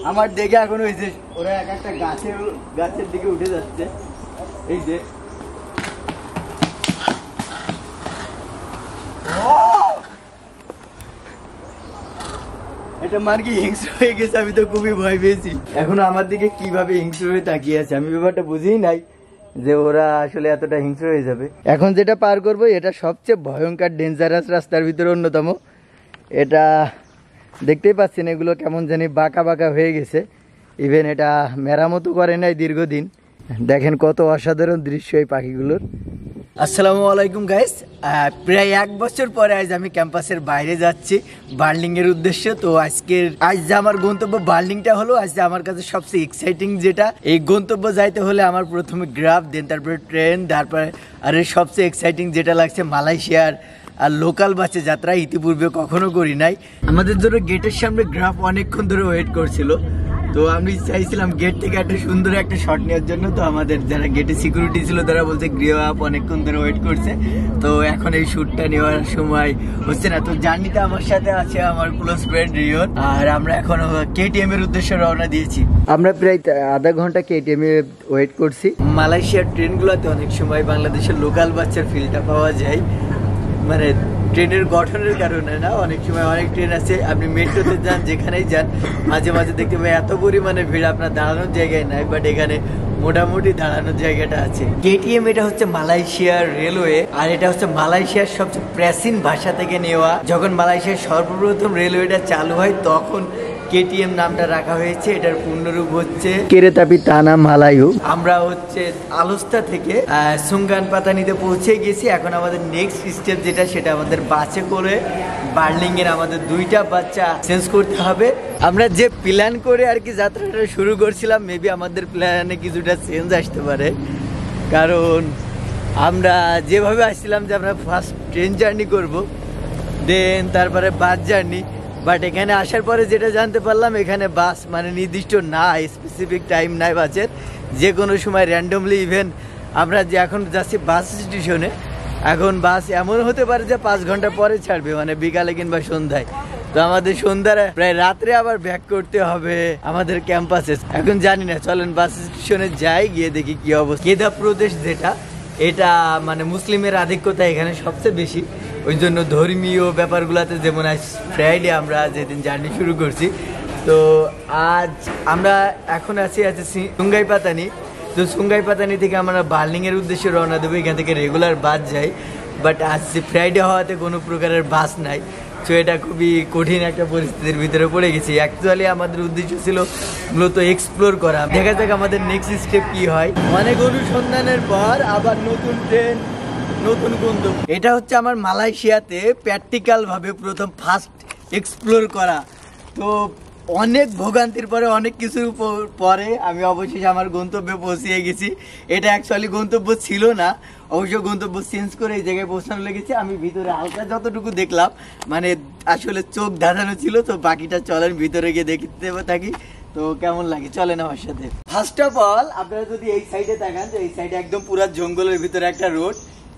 আমার দেখে এখন ওই যে ওরা এক একটা গাছের দিকে উঠে যাচ্ছে। এই যে এটা মার্কি হিংস্র হয়ে গেছে, আমি তো খুবই ভয় পেয়েছি। এখনো আমার দিকে কিভাবে হিংস্র হয়ে তাকিয়ে আছে আমি ব্যাপারটা বুঝিই নাই যে ওরা আসলে এতটা হিংস্র হয়ে যাবে। এখন যেটা পার করবো এটা সবচেয়ে ভয়ঙ্কর ডেঞ্জারাস রাস্তার ভিতরে অন্যতম। এটা দেখতেই পাচ্ছেন এগুলো কেমন জানি বাঁকা বাঁকা হয়ে গেছে, ইভেন এটা মেরামতো করে নাই দীর্ঘদিন। দেখেন কত অসাধারণ দৃশ্য এই পাখিগুলোর। আসসালামু আলাইকুম গাইস, প্রায় 1 বছর পরে আজ আমি ক্যাম্পাসের বাইরে যাচ্ছি বার্লিং এর উদ্দেশ্যে। তো আজ যে আমার গন্তব্য বার্লিংটা হলো আজ আমার কাছে সবচেয়ে এক্সাইটিং যেটা। এই গন্তব্য যাইতে হলে আমার প্রথমে গ্রাফ, দেন তারপরে ট্রেন, তারপরে আর সবচেয়ে এক্সাইটিং যেটা লাগছে মালয়েশিয়ার আর লোকাল বাসে যাত্রা, ইতিপূর্বে কখনো করি নাই। আমাদের ধরো গেটের সামনে গ্রাফ অনেকক্ষণ ধরে ওয়েট করছিল, তো আমি চাইছিলাম গেট থেকে একটা সুন্দর একটা শট নেওয়ার জন্য। তো আমাদের যারা গেটে সিকিউরিটি ছিল তারা বলছে গ্রাফ অনেকক্ষণ ধরে ওয়েট করছে, তো এখন এই শ্যুটটা নেওয়ার সময় হচ্ছে না। তো জার্নিতে আমার সাথে আছে আমার ক্লোজ ফ্রেন্ড রিয়ন, আর আমরা এখন কেটিএম এর উদ্দেশ্যে রওনা দিয়েছি। আমরা প্রায় আধা ঘন্টা কেটিএম এ ওয়েট করছি। মালয়েশিয়ার ট্রেনগুলোতে অনেক সময় বাংলাদেশের লোকাল বাচ্চার ফিলটা পাওয়া যায়, মানে ট্রেনের গঠনের কারণে না। অনেক সময় অনেক ট্রেন আছে, আপনি মেট্রোতে যান যেখানেই যান মাঝে মাঝে দেখতে পাই এত পরিমাণে ভিড় আপনার দাঁড়ানোর জায়গায় নাই, বাট এখানে মোটামুটি দাঁড়ানোর জায়গাটা আছে। কেটিএম এটা হচ্ছে মালয়েশিয়ার রেলওয়ে, আর এটা হচ্ছে মালয়েশিয়ার সবচেয়ে প্রাচীন ভাষা থেকে নেওয়া। যখন মালয়েশিয়ার সর্বপ্রথম রেলওয়েটা চালু হয় তখন কেটিএম নামটা রাখা হয়েছে। এটার পূর্ণরূপ হচ্ছে কেরেতাপি তানা মালায়ু। আমরা হচ্ছে আলোস্তা থেকে সুঙ্গান পাতানিতে পৌঁছে গেছি। এখন আমাদের নেক্সট স্টেপ যেটা, সেটা আমাদের বাসে করে বার্লিং এর আমাদের 2টা বাচ্চা চেঞ্জ করতে হবে। আমরা যে প্ল্যান করে আর কি যাত্রাটা শুরু করছিলাম, মেবি আমাদের প্ল্যানে কিছুটা চেঞ্জ আসতে পারে, কারণ আমরা যেভাবে আসছিলাম যে আমরা ফার্স্ট ট্রেন জার্নি করব, দেন তারপরে বাস জার্নি, বাট এখানে আসার পরে যেটা জানতে পারলাম এখানে বাস মানে নির্দিষ্ট না, স্পেসিফিক টাইম নাই বাসের, যে কোনো সময় র্যান্ডমলি। ইভেন আমরা যে এখন যাচ্ছি বাস স্টেশনে, এখন বাস এমন হতে পারে যে 5 ঘন্টা পরে ছাড়বে, মানে বিকালে কিংবা সন্ধ্যায়। তো আমাদের সন্ধ্যার প্রায় রাত্রে আবার ব্যাক করতে হবে আমাদের ক্যাম্পাসে। এখন জানি না, চলেন বাস স্টেশনে যাই, গিয়ে দেখি কি অবস্থা। কেদা প্রদেশ যেটা, এটা মানে মুসলিমের আধিক্যতা এখানে সবচেয়ে বেশি, ওই জন্য ধর্মীয় ব্যাপারগুলোতে, যেমন আজ ফ্রাইডে আমরা যেদিন জার্নি শুরু করছি, তো আজ আমরা এখন আছি সুঙ্গাই পাতানি। তো সুঙ্গাই পাতানি থেকে আমরা বার্লিং এর উদ্দেশ্যে রওনা দেবো। এখান থেকে রেগুলার বাস যায়, বাট আজ ফ্রাইডে হওয়াতে কোনো প্রকারের বাস নাই। তো এটা খুবই কঠিন একটা পরিস্থিতির ভিতরে পড়ে গেছি। অ্যাকচুয়ালি আমাদের উদ্দেশ্য ছিল মূলত এক্সপ্লোর করা। দেখা যাক আমাদের নেক্সট স্টেপ কি হয়। অনেক অনুসন্ধানের পর আবার নতুন ট্রেন, নতুন গন্তব্য। এটা হচ্ছে আমার মালয়েশিয়াতে প্র্যাকটিক্যাল ভাবে প্রথম ফার্স্ট এক্সপ্লোর করা। তো অনেক ভোগান্তির পরে, অনেক কিছুর পরে আমি অবশেষে আমার গন্তব্যে পৌঁছিয়ে গেছি। এটা অ্যাকচুয়ালি গন্তব্য ছিল না, অবশ্য গন্তব্য চেঞ্জ করে এই জায়গায় পৌঁছানো লেগেছে। আমি ভিতরে হালকা যতটুকু দেখলাম, মানে আসলে চোখ ধাঁধানো ছিল। তো বাকিটা চলেন ভিতরে গিয়ে দেখতে থাকি তো কেমন লাগে, চলেন আমার সাথে। ফার্স্ট অফ অল আপনারা যদি এই সাইডে তাকান, তো এই সাইডে একদম পুরো জঙ্গলের ভিতরে একটা রোড,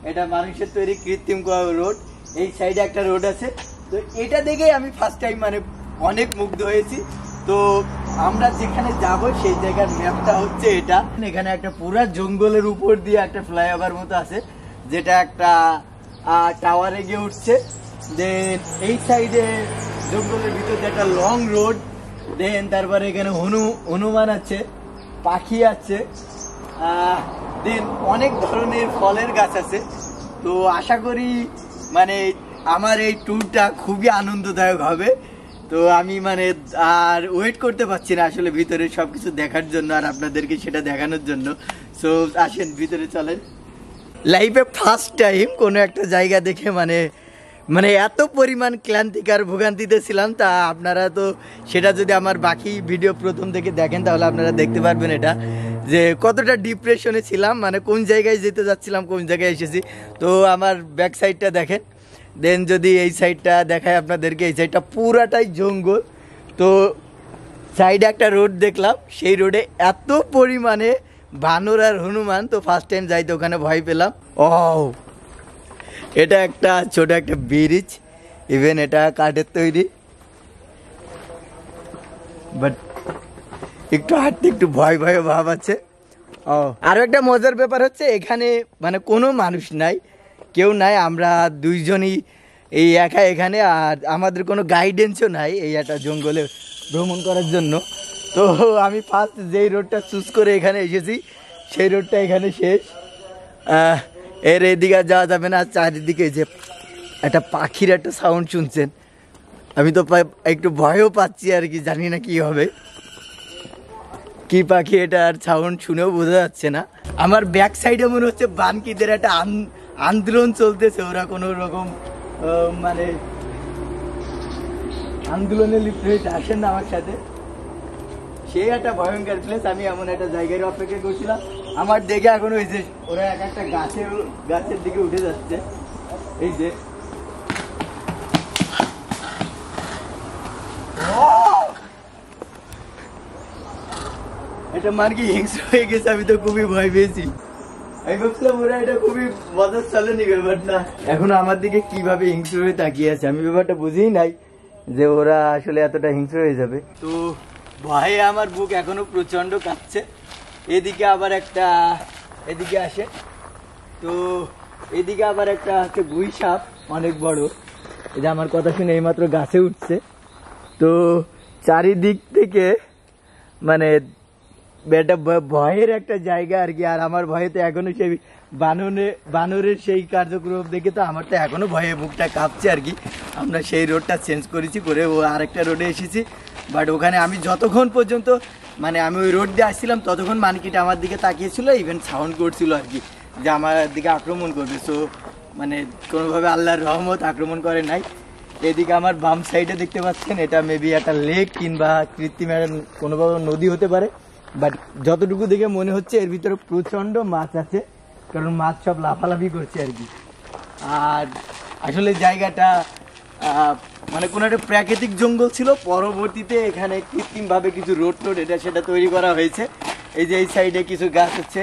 এটা মানুষের তৈরি কৃত্রিম রোড। এই সাইডে একটা রোড আছে, তো এটা দেখেই আমি ফার্স্ট টাইম মানে অনেক মুগ্ধ হয়েছি। তো আমরা যেখানে যাব সেই জায়গার ম্যাপটা হচ্ছে এটা। এখানে একটা পুরো জঙ্গলের উপর দিয়ে একটা ফ্লাইওভার মতো আছে, যেটা একটা টাওয়ারে গিয়ে উঠছে। দেন এই সাইডে জঙ্গলের ভিতর দিয়ে একটা লং রোড। দেন তারপরে এখানে হনুমান আছে, পাখি আছে, দেন অনেক ধরনের ফলের গাছ আছে। তো আশা করি মানে আমার এই ট্যুরটা খুবই আনন্দদায়ক হবে। তো আমি মানে আর ওয়েট করতে পারছি না আসলে ভিতরে সবকিছু দেখার জন্য আর আপনাদেরকে সেটা দেখানোর জন্য। সো আসেন ভিতরে চলেন। লাইফে ফার্স্ট টাইম কোনো একটা জায়গা দেখে মানে এত পরিমাণ ক্লান্তিকার ভোগান্তিতে ছিলাম। তা আপনারা তো সেটা যদি আমার বাকি ভিডিও প্রথম থেকে দেখেন তাহলে আপনারা দেখতে পারবেন এটা, যে কতটা ডিপ্রেশনে ছিলাম, মানে কোন জায়গায় যেতে যাচ্ছিলাম, কোন জায়গায় এসেছি। তো আমার ব্যাক সাইডটা দেখেন, দেন যদি এই সাইডটা দেখায় আপনাদেরকে, এই সাইডটা পুরাটাই জঙ্গল। তো সাইডে একটা রোড দেখলাম, সেই রোডে এত পরিমাণে বানর আর হনুমান। তো ফার্স্ট টাইম যাইতে ওখানে ভয় পেলাম। ও এটা একটা ছোট একটা ব্রিজ, ইভেন এটা কাঠের তৈরি, বাট একটু হাঁটতে একটু ভয় ভয় ভাব আছে। ও আরো একটা মজার ব্যাপার হচ্ছে এখানে মানে কোনো মানুষ নাই, কেউ নাই, আমরা দুইজনই এই একা এখানে, আর আমাদের কোনো গাইডেন্সও নাই এই একটা জঙ্গলে ভ্রমণ করার জন্য। তো আমি ফার্স্ট যেই রোডটা চুজ করে এখানে এসেছি সেই রোডটা এখানে শেষ। এর এদিকে যাওয়া যাবে না। চারিদিকে যে একটা পাখির একটা সাউন্ড শুনছেন, আমি তো একটু ভয়ও পাচ্ছি আর কি, জানি না কি হবে, কি পাখি এটা, আর সাউন্ড শুনেও বোঝা যাচ্ছে না। আমার ব্যাক সাইডে মনে হচ্ছে বানকিদের একটা আন্দোলন চলতেছে, ওরা কোনো রকম মানে আন্দোলনে লিপ্ত হয়েছে। আসেন না আমার সাথে, সেই একটা ভয়ঙ্কর প্লেস। আমি এমন একটা জায়গায় অপেক্ষা করছিলাম, আমার দেখে এখন ওই যে ওরা এক একটা গাছের দিকে উঠে যাচ্ছে। এই যে এটা মান কি হিংস্র হয়ে গেছে, আমি তো খুবই ভয় পেয়েছি। আমি ভাবছিলাম ওরা এটা খুবই মজার চলে নিবে, বাট না, এখনো আমার দিকে কিভাবে হিংস্র হয়ে তাকিয়ে আছে, আমি ব্যাপারটা বুঝিই নাই যে ওরা আসলে এতটা হিংস্র হয়ে যাবে। তো ভয়ে আমার বুক এখনো প্রচন্ড কাঁপছে। এদিকে আবার একটা, এদিকে আসে, তো এদিকে আবার একটা হচ্ছে গুই সাপ অনেক বড়, এই যে আমার কথা শুনে এইমাত্র গাছে উঠছে। তো চারিদিক থেকে মানে এটা ভয়ের একটা জায়গা আর কি। আর আমার ভয়ে তো এখনো সেই বানরের সেই কার্যক্রম দেখে তো আমার তো এখনো ভয়ে বুকটা কাঁপছে আর কি। আমরা সেই রোডটা চেঞ্জ করেছি করে ও আরেকটা রোডে এসেছি, বাট ওখানে আমি যতক্ষণ পর্যন্ত মানে আমি ওই রোড দিয়ে আসছিলাম ততক্ষণ মানকিটা আমার দিকে তাকিয়েছিল, ইভেন সাউন্ড করছিল আর কি যে আমার দিকে আক্রমণ করবে। সো মানে কোনোভাবে আল্লাহর রহমত আক্রমণ করে নাই। এদিকে আমার বাম সাইডে দেখতে পাচ্ছেন, এটা মেবি একটা লেক কিংবা কৃত্রিম কোনোভাবে নদী হতে পারে, বাট যতটুকু দেখে মনে হচ্ছে এর ভিতরে প্রচন্ড মাছ আছে, কারণ মাছ সব লাফালাফি করছে আর কি। আর আসলে জায়গাটা মানে কোনো একটা প্রাকৃতিক জঙ্গল ছিল, পরবর্তীতে এখানে কৃত্রিমভাবে কিছু রোড এটা সেটা তৈরি করা হয়েছে। এই যে এই সাইডে কিছু গাছ হচ্ছে,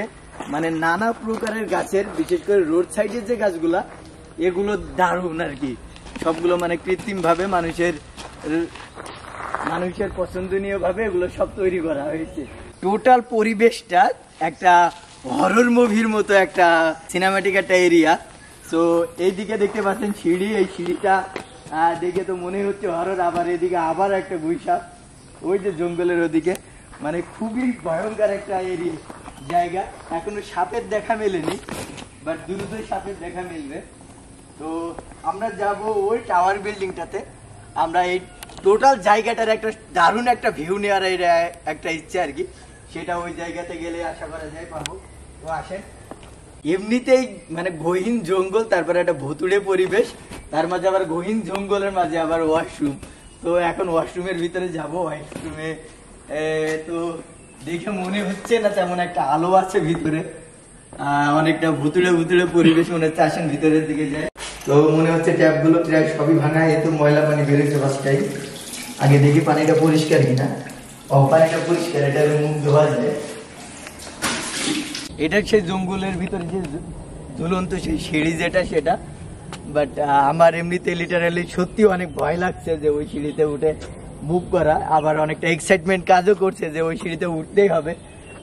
মানে নানা প্রকারের গাছের, বিশেষ করে রোড সাইডের যে গাছগুলা এগুলো দারুণ আর কি। সবগুলো মানে কৃত্রিমভাবে মানুষের পছন্দনীয় ভাবে এগুলো সব তৈরি করা হয়েছে। টোটাল পরিবেশটা একটা হরর মুভির মতো একটা সিনেমাটিক একটা এরিয়া। সো এইদিকে দেখতে পাচ্ছেন সিঁড়ি, এই সিঁড়িটা দেখে তো মনে হচ্ছে হরর। আবার এদিকে আবার একটা গুই সাপ, ওই যে জঙ্গলের ওদিকে, মানে খুবই ভয়ঙ্কর একটা এরিয়া জায়গা। এখনো সাপের দেখা মেলেনি, বাট দ্রুতই সাপের দেখা মিলবে। তো আমরা যাব ওই টাওয়ার বিল্ডিংটাতে। আমরা এই টোটাল জায়গাটার একটা দারুণ একটা ভিউ নেওয়ার একটা ইচ্ছে আর কি, সেটা ওই জায়গাতে গেলে আশা করা যায় পাবো। তো আসেন, এমনিতেই মানে গহীন জঙ্গল, তারপরে একটা ভুতুড়ে পরিবেশ, তার মাঝে আবার গহীন জঙ্গলের মাঝে আবার ওয়াশরুম। তো এখন ওয়াশরুমের ভিতরে যাবো। ওয়াশরুমে তো দেখে মনে হচ্ছে না তেমন একটা আলো আছে ভিতরে, অনেকটা ভুতুড়ে ভুতুড়ে পরিবেশ মনে হচ্ছে। আসেন ভিতরের দিকে যায়, তো মনে হচ্ছে ট্যাপ গুলো প্রায় সবই ভাঙা, এত ময়লা পানি বেরোচ্ছে ফার্স্টটাই। আগে দেখি পানিটা পরিষ্কার কিনা। পানিটা পরিষ্কার, এটা মুখ ধোয়া যায়। এটা সেই জঙ্গলের ভিতরে যে ঝুলন্ত সেই সিঁড়ি যেটা সেটা, বাট আমার এমনিতে লিটারালি সত্যি অনেক ভয় লাগছে যে ওই সিঁড়িতে উঠে মুভ করা, আবার অনেকটা এক্সাইটমেন্ট কাজও করছে যে ওই সিঁড়িতে উঠতেই হবে।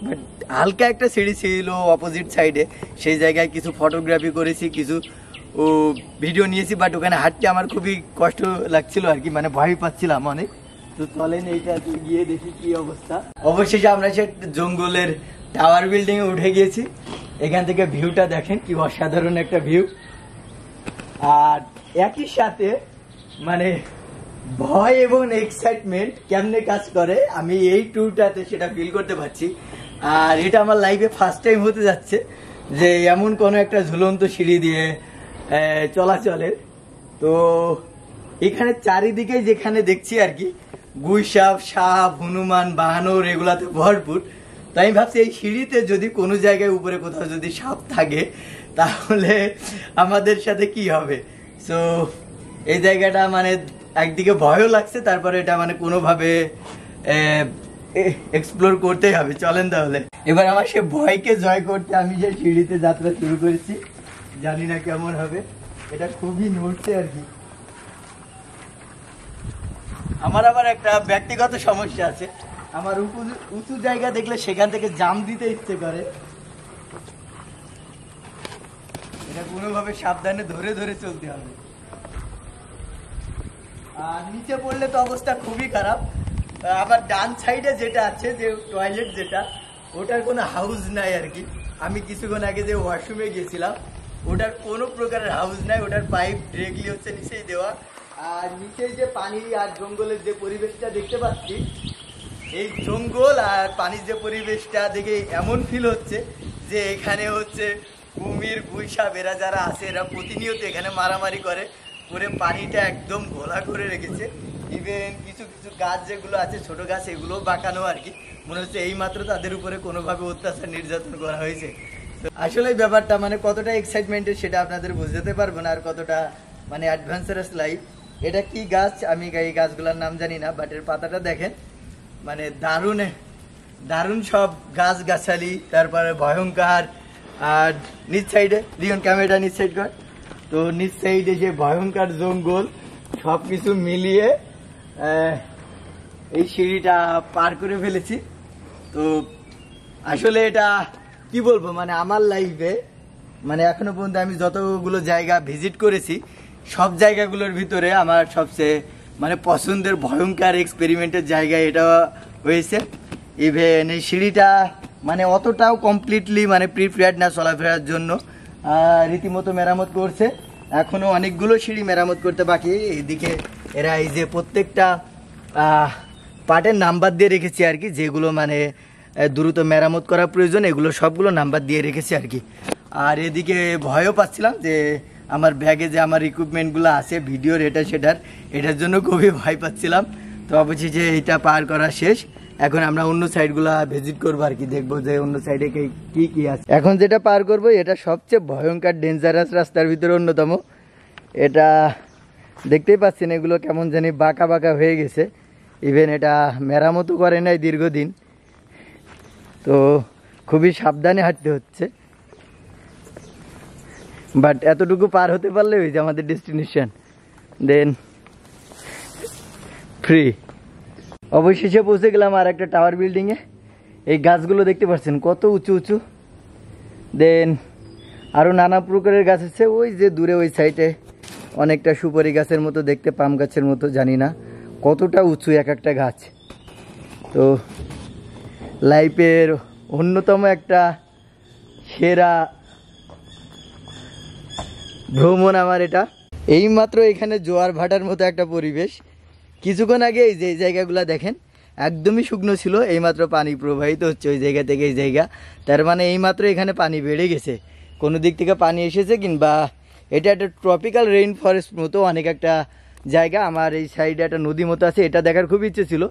বাট হালকা একটা সিঁড়ি ছিল অপোজিট সাইডে, সেই জায়গায় কিছু ফটোগ্রাফি করেছি, কিছু ভিডিও নিয়েছি, বাট ওখানে হাঁটতে আমার খুবই কষ্ট লাগছিল আর কি, মানে ভয় পাচ্ছিলাম অনেক। তো চলেন এইটা গিয়ে দেখি কি অবস্থা। অবশেষে আমরা সে জঙ্গলের টাওয়ার বিল্ডিং এ উঠে গিয়েছি। এখান থেকে ভিউটা দেখেন কি অসাধারণ একটা ভিউ। আর একই সাথে মানে ভয় এবং এক্সাইটমেন্ট কেমনে কাজ করে আমি এই ট্যুরটাতে সেটা ফিল করতে পারছি। আর এটা আমার লাইফে ফার্স্ট টাইম হতে যাচ্ছে যে এমন কোনো একটা ঝুলন্ত সিঁড়ি দিয়ে চলাচলের। তো এখানে চারিদিকে যেখানে দেখছি আর কি গুই সাপ, সাপ, হনুমান, বানর এগুলাতে ভরপুর। তাই আমি ভাবছি এই সিঁড়িতে যদি কোনো জায়গায় উপরে কোথাও যদি সাপ থাকে তাহলে আমাদের সাথে কি হবে। সো এই জায়গাটা মানে একদিকে ভয়ও লাগছে, তারপরে এটা মানে কোনোভাবে এক্সপ্লোর করতেই হবে। চলেন তাহলে এবার আমার সে ভয়কে জয় করতে আমি যে সিঁড়িতে যাত্রা শুরু করেছি, জানি না কেমন হবে, এটা খুবই নড়ছে আর কি। আমার আবার একটা ব্যক্তিগত সমস্যা আছে, আমার উঁচু জায়গা দেখলে সেখান থেকে জাম দিতে ইচ্ছে করে। এটা কোনোভাবে সাবধানে ধরে ধরে চলতে হবে। আর নিচে পড়লে তো অবস্থা খুবই খারাপ। আবার ডান সাইডে যেটা আছে, যে টয়লেট যেটা, ওটার কোনো হাউস নাই আর কি। আমি কিছুক্ষণ আগে যে ওয়াশরুমে গেছিলাম, ওটার কোনো প্রকারের হাউস নাই, ওটার পাইপ ডিরেক্টলি হচ্ছে নিচেই দেওয়া। আর নিচে যে পানি আর জঙ্গলের যে পরিবেশটা দেখতে পাচ্ছি, এই জঙ্গল আর পানির যে পরিবেশটা দেখে এমন ফিল হচ্ছে যে এখানে হচ্ছে কুমির, গুইসাপ এরা যারা আছে এরা প্রতিনিয়ত এখানে মারামারি করে পানিটা একদম ঘোলা করে রেখেছে। ইভেন কিছু কিছু গাছ যেগুলো আছে, ছোট গাছ, এগুলো বাঁকানো আর কি। মনে হচ্ছে এইমাত্র তাদের উপরে কোনোভাবে অত্যাচার নির্যাতন করা হয়েছে। আসলে ব্যাপারটা মানে কতটা এক্সাইটমেন্টের সেটা আপনাদের বুঝতে পারবো না, আর কতটা মানে অ্যাডভেঞ্চারাস লাইফ। এটা কি গাছ আমি এই গাছগুলোর নাম জানি না, বাট এর পাতাটা দেখেন, মানে দারুণ দারুণ সব গাছ গাছালি, তারপরে ভয়ঙ্কর। আর নিচ সাইডে রিয়ন ক্যামেরা নিচ সাইড কর, তো নিচ সাইডে যে ভয়ঙ্কর জঙ্গল, সব কিছু মিলিয়ে এই সিঁড়িটা পার করে ফেলেছি। তো আসলে এটা কি বলবো, মানে আমার লাইফে মানে এখনো পর্যন্ত আমি যতগুলো জায়গা ভিজিট করেছি, সব জায়গাগুলোর ভিতরে আমার সবচেয়ে মানে পছন্দের ভয়ঙ্কর এক্সপেরিমেন্টের জায়গা এটা হয়েছে। ইভেন এই সিঁড়িটা মানে অতটাও কমপ্লিটলি মানে প্রিপেয়ার্ড না চলাফেরার জন্য, রীতিমতো মেরামত করছে। এখনো অনেকগুলো সিঁড়ি মেরামত করতে বাকি। এইদিকে এরা এই যে প্রত্যেকটা পার্টের নাম্বার দিয়ে রেখেছি আর কি, যেগুলো মানে দ্রুত মেরামত করা প্রয়োজন, এগুলো সবগুলো নাম্বার দিয়ে রেখেছি আর কি। আর এদিকে ভয়ও পাচ্ছিলাম যে আমার ব্যাগে যে আমার ইকুইপমেন্টগুলো আছে ভিডিওর এটার জন্য খুবই ভয় পাচ্ছিলাম। তো অবশেষে এইটা পার করা শেষ। এখন আমরা অন্য সাইডগুলো ভিজিট করবো আর কি, দেখবো যে অন্য সাইডে কি কি আছে। এখন যেটা পার করবো এটা সবচেয়ে ভয়ঙ্কর ডেঞ্জারাস রাস্তার ভিতরে অন্যতম। এটা দেখতেই পাচ্ছেন, এগুলো কেমন জানি বাঁকা বাঁকা হয়ে গেছে। ইভেন এটা মেরামতও করে নাই দীর্ঘদিন, তো খুবই সাবধানে হাঁটতে হচ্ছে। বাট এতটুকু পার হতে পারলে ওই যে আমাদের ডেস্টিনেশন, দেন ফ্রি। অবশেষে পৌঁছে গেলাম আর একটা টাওয়ার বিল্ডিংয়ে। এই গাছগুলো দেখতে পাচ্ছেন কত উঁচু উঁচু। দেন আরও নানা প্রকারের গাছ আছে, ওই যে দূরে ওই সাইডে অনেকটা সুপারি গাছের মতো দেখতে, পাম গাছের মতো, জানি না কতটা উঁচু এক একটা গাছ। তো লাইফের অন্যতম একটা সেরা ভ্রমণ আমার এটা। এইমাত্র এখানে জোয়ার ভাটার মতো একটা পরিবেশ। কিছুক্ষণ আগে এই যে জায়গাগুলো দেখেন একদমই শুকনো ছিল, এইমাত্র পানি প্রবাহিত হচ্ছে ওই জায়গা থেকে এই জায়গা। তার মানে এইমাত্র এখানে পানি বেড়ে গেছে, কোনো দিক থেকে পানি এসেছে, কিংবা এটা একটা ট্রপিক্যাল রেইন ফরেস্ট মতো অনেক একটা জায়গা। আমার এই সাইডে একটা নদী মতো আছে, এটা দেখার খুব ইচ্ছে ছিল,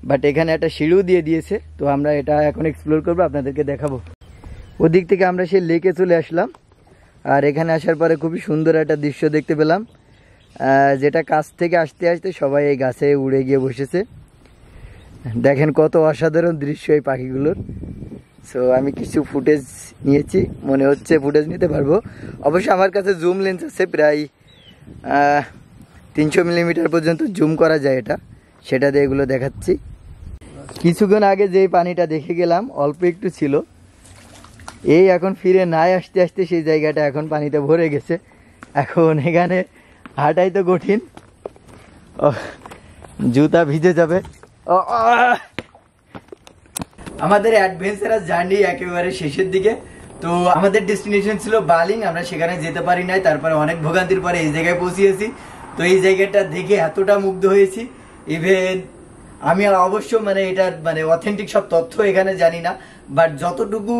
বাট এখানে একটা সিঁড়িও দিয়ে দিয়েছে। তো আমরা এটা এখন এক্সপ্লোর করবো, আপনাদেরকে দেখাবো। ওদিক থেকে আমরা সেই লেকে চলে আসলাম, আর এখানে আসার পরে খুবই সুন্দর একটা দৃশ্য দেখতে পেলাম, যেটা কাছ থেকে আসতে আসতে সবাই এই গাছে উড়ে গিয়ে বসেছে। দেখেন কত অসাধারণ দৃশ্য এই পাখিগুলোর। সো আমি কিছু ফুটেজ নিয়েছি, মনে হচ্ছে ফুটেজ নিতে পারবো। অবশ্য আমার কাছে জুম লেন্স আছে, প্রায় 300 মিলিমিটার পর্যন্ত জুম করা যায় এটা, সেটা দিয়ে এগুলো দেখাচ্ছি। কিছুক্ষণ আগে যেই পানিটা দেখে গেলাম অল্প একটু ছিল, এই এখন ফিরে নাই আসতে আসতে সেই জায়গাটা এখন পানিতে ভরে গেছে। এখন এখানে হাঁটাই তো কঠিন, জুতা ভিজে যাবে। আমাদের অ্যাডভেঞ্চারাস জার্নি একেবারে শেষের দিকে। তো আমাদের ডেস্টিনেশন ছিল বালিং, আমরা সেখানে যেতে পারি নাই। তারপরে অনেক ভোগান্তির পরে এই জায়গায় পৌঁছিয়েছি। তো এই জায়গাটা দেখে এতটা মুগ্ধ হয়েছি, ইভেন আমি অবশ্য মানে এটার মানে অথেন্টিক সব তথ্য এখানে জানি না, বাট যতটুকু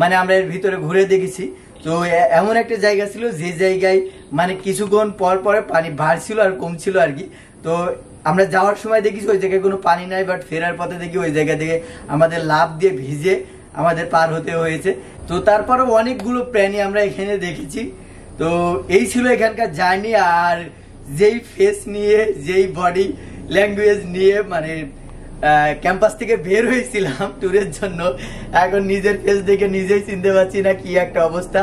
মানে আমরা এর ভিতরে ঘুরে দেখেছি, তো এমন একটা জায়গা ছিল যে জায়গায় মানে কিছুক্ষণ পর পরে পানি বাড়ছিল আর কমছিল আর কি। তো আমরা যাওয়ার সময় দেখেছি ওই জায়গায় কোনো পানি নাই, বাট ফেরার পথে দেখি ওই জায়গা থেকে আমাদের লাফ দিয়ে ভিজে আমাদের পার হতে হয়েছে। তো তারপরেও অনেকগুলো প্রাণী আমরা এখানে দেখেছি। তো এই ছিল এখানকার জার্নি। আর যেই ফেস নিয়ে, যেই বডি ল্যাঙ্গুয়েজ নিয়ে মানে ক্যাম্পাস থেকে বের হয়েছিলাম ট্যুরের জন্য, এখন নিজের ফেস দেখে নিজেই চিনতে পারছি না কি একটা অবস্থা।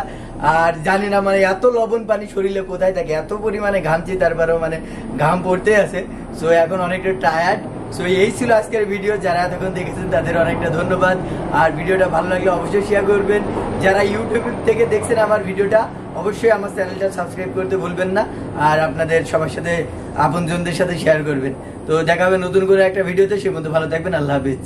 আর জানি না মানে এত লবণ পানি শরীরে কোথায় থাকে, এত পরিমাণে ঘামছি, তারপরেও মানে ঘাম পড়তে আছে। সো এখন অনেকটা টায়ার্ড। সো এই ছিল আজকের ভিডিও। যারা এতক্ষণ দেখেছেন তাদের অনেকটা ধন্যবাদ। আর ভিডিওটা ভালো লাগলে অবশ্যই শেয়ার করবেন। যারা ইউটিউব থেকে দেখছেন আমার ভিডিওটা, অবশ্যই আমার চ্যানেলটা সাবস্ক্রাইব করতে ভুলবেন না। আর আপনাদের সবার সাথে, আপনজনদের সাথে শেয়ার করবেন। তো দেখা হবে নতুন করে একটা ভিডিওতে। সে পর্যন্ত ভালো থাকবেন। আল্লাহ হাফেজ।